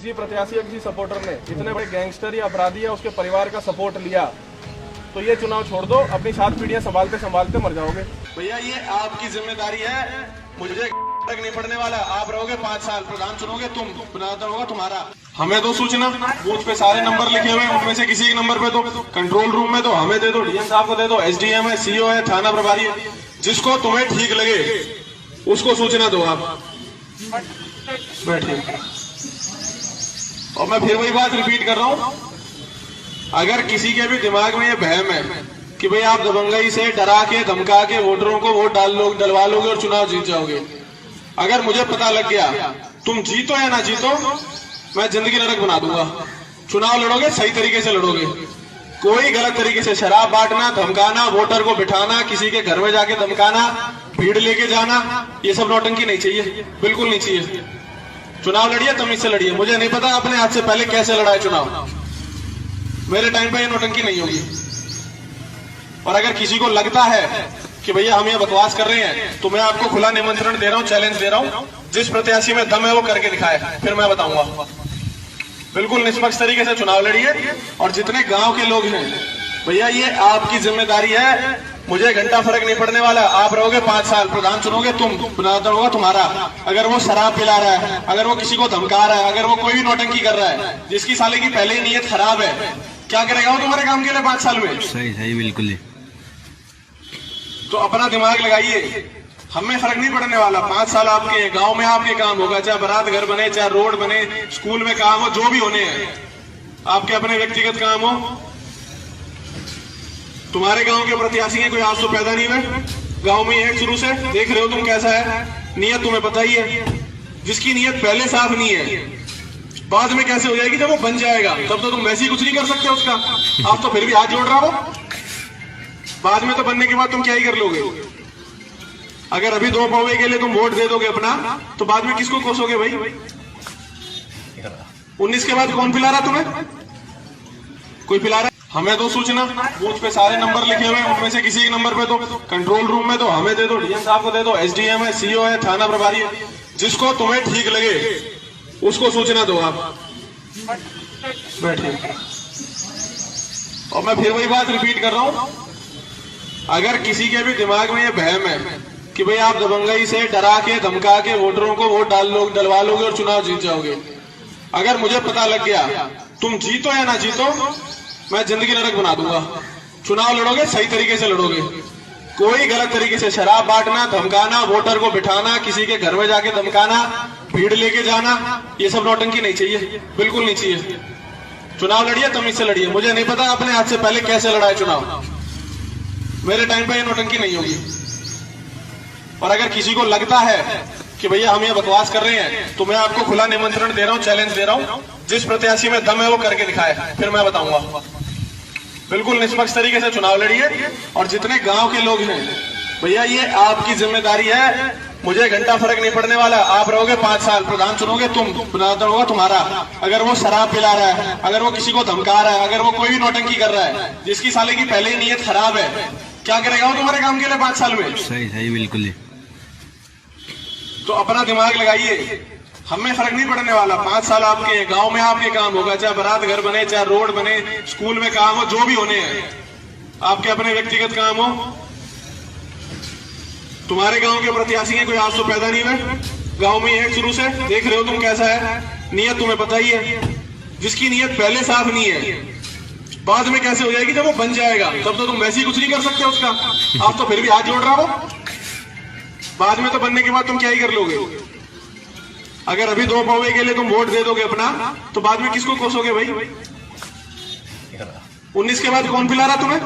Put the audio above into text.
किसी प्रत्याशी या किसी सपोर्टर ने इतने बड़े गैंगस्टर या अपराधी या उसके परिवार का सपोर्ट लिया तो ये चुनाव छोड़ दो, अपनी 7 पीढ़ियां संभालते संभालते मर जाओगे। भैया ये आपकी जिम्मेदारी है, मुझे फर्क नहीं पड़ने वाला। आप रहोगे 5 साल, प्रधान चुनोगे तुम, प्रधान होगा तुम्हारा। हमें दो सूचना, बूथ पे सारे नंबर लिखे हुए हैं, उनमें से किसी एक नंबर पे दो, कंट्रोल रूम में दो, हमें दे दो, डीएम साहब को दे दो, एसडीएम है, सीओ है, थाना प्रभारी है, जिसको तुम्हें ठीक लगे उसको सूचना दो। आप बैठिए। और मैं फिर वही बात रिपीट कर रहा हूं, अगर किसी के भी दिमाग में ये वहम है कि भाई आप दबंगई से डरा के धमका के वोटरों को वोट डलवा लोगे और चुनाव जीत जाओगे, अगर मुझे पता लग गया तुम जीतो या ना जीतो, मैं जिंदगी नरक बना दूंगा। चुनाव लड़ोगे सही तरीके से लड़ोगे, कोई गलत तरीके से शराब बांटना, धमकाना, वोटर को बिठाना, किसी के घर में जाके धमकाना, भीड़ लेके जाना, ये सब नौटंकी नहीं चाहिए, बिल्कुल नहीं चाहिए। चुनाव लड़िए तमीज से लड़िए। मुझे नहीं पता अपने हाथ से पहले कैसे लड़ा है चुनाव, मेरे टाइम पे ये नौटंकी नहीं होगी। और अगर किसी को लगता है कि भैया हम ये बकवास कर रहे हैं तो मैं आपको खुला निमंत्रण दे रहा हूं, चैलेंज दे रहा हूं, जिस प्रत्याशी में दम है वो करके दिखाए, फिर मैं बताऊंगा। बिल्कुल निष्पक्ष तरीके से चुनाव लड़िए। और जितने गांव के लोग हैं भैया ये आपकी जिम्मेदारी है, मुझे घंटा फर्क नहीं पड़ने वाला। आप रहोगे 5 साल, प्रधान चुनोगे तुम, प्रधान होगा तुम्हारा। अगर वो शराब पिला रहा है, अगर वो किसी को धमका रहा है, अगर वो कोई भी नौटंकी कर रहा है, जिसकी साले की पहले ही नीयत खराब है, क्या करेगा वो तुम्हारे काम के लिए 5 साल में? सही सही बिल्कुल। तो अपना दिमाग लगाइए, हमें फर्क नहीं पड़ने वाला। 5 साल आपके गांव में आपके काम होगा, चाहे बारात घर बने, चाहे रोड बने, स्कूल में काम हो, जो भी होने हैं, आपके अपने व्यक्तिगत काम हो। तुम्हारे गांव के प्रत्याशी के कोई आज तो पैदा नहीं हुए, गांव में है शुरू से, देख रहे हो तुम कैसा है, नीयत तुम्हें पता ही है। जिसकी नीयत पहले साफ नहीं है, बाद में कैसे हो जाएगी? जब वो बन जाएगा तब तो तुम वैसे ही कुछ नहीं कर सकते उसका। आप तो फिर भी हाथ जोड़ रहा हो, बाद में तो बनने के बाद तुम क्या ही कर लोगे? अगर अभी 2 पौवे के लिए तुम वोट दे दोगे अपना, तो बाद में किसको कोसोगे भाई? 19 के बाद कौन पिला रहा तुम्हें? कोई पिला रहा? हमें दो सूचना, बूथ पे सारे नंबर लिखे हुए हैं, उनमें से किसी एक नंबर पे दो, कंट्रोल रूम में दो, हमें दे दो, डीएम साहब को दे दो, एसडीएम है, सीओ है, थाना प्रभारी है, जिसको तुम्हें ठीक लगे उसको सूचना दो। आप बैठिए। और मैं फिर वही बात रिपीट कर रहा हूं, अगर किसी के भी दिमाग में ये वहम है कि भाई आप दबंगई से डरा के धमका के वोटरों को वोट डलवा लोगे और चुनाव जीत जाओगे, अगर मुझे पता लग गया तुम जीतो या ना जीतो, मैं जिंदगी नरक बना दूंगा। चुनाव लड़ोगे सही तरीके से लड़ोगे, कोई गलत तरीके से शराब बांटना, धमकाना, वोटर को बिठाना, किसी के घर में जाके धमकाना, भीड़ लेके जाना, ये सब नौटंकी नहीं चाहिए, बिल्कुल नहीं चाहिए। चुनाव लड़िए तमीज से लड़िए। मुझे नहीं पता अपने हाथ से पहले कैसे लड़ा है चुनाव, मेरे टाइम पे ये नौटंकी नहीं होगी। और अगर किसी को लगता है कि भैया हम ये बकवास कर रहे हैं तो मैं आपको खुला निमंत्रण दे रहा हूं, चैलेंज दे रहा हूं, जिस प्रत्याशी में दम है वो करके दिखाए, फिर मैं बताऊंगा। बिल्कुल निष्पक्ष तरीके से चुनाव लड़िए। और जितने गांव के लोग हैं भैया ये आपकी जिम्मेदारी है, मुझे घंटा फर्क नहीं पड़ने वाला। आप रहोगे 5 साल, प्रधान चुनोगे तुम, प्रधान होगा तुम्हारा। अगर वो शराब पिला रहा है, अगर वो किसी को धमका रहा है, अगर वो कोई भी नौटंकी कर रहा है, जिसकी साले की पहले ही नीयत खराब है, क्या करेगा वो तुम्हारे काम के लिए 5 साल में? सही सही बिल्कुल। तो अपना दिमाग लगाइए, हमें फर्क नहीं पड़ने वाला। 5 साल आपके गांव में आपके काम होगा, चाहे बारात घर बने, चाहे रोड बने, स्कूल में काम हो, जो भी होने हैं, आपके अपने व्यक्तिगत काम हो। तुम्हारे गांव के प्रत्याशी के कोई आज तो पैदा नहीं हुए, गांव में है शुरू से, देख रहे हो तुम कैसा है, नीयत तुम्हें पता ही है। जिसकी नीयत पहले साफ नहीं है, बाद में कैसे हो जाएगी? जब वो बन जाएगा तब तो तुम वैसे ही कुछ नहीं कर सकते उसका। आप तो फिर भी हाथ जोड़ रहा हो, बाद में तो बनने के बाद तुम क्या ही कर लोगे? अगर अभी 2 पौवे के लिए तुम वोट दे दोगे अपना, तो बाद में किसको कोसोगे भाई? 19 के बाद कौन पिला रहा तुम्हें?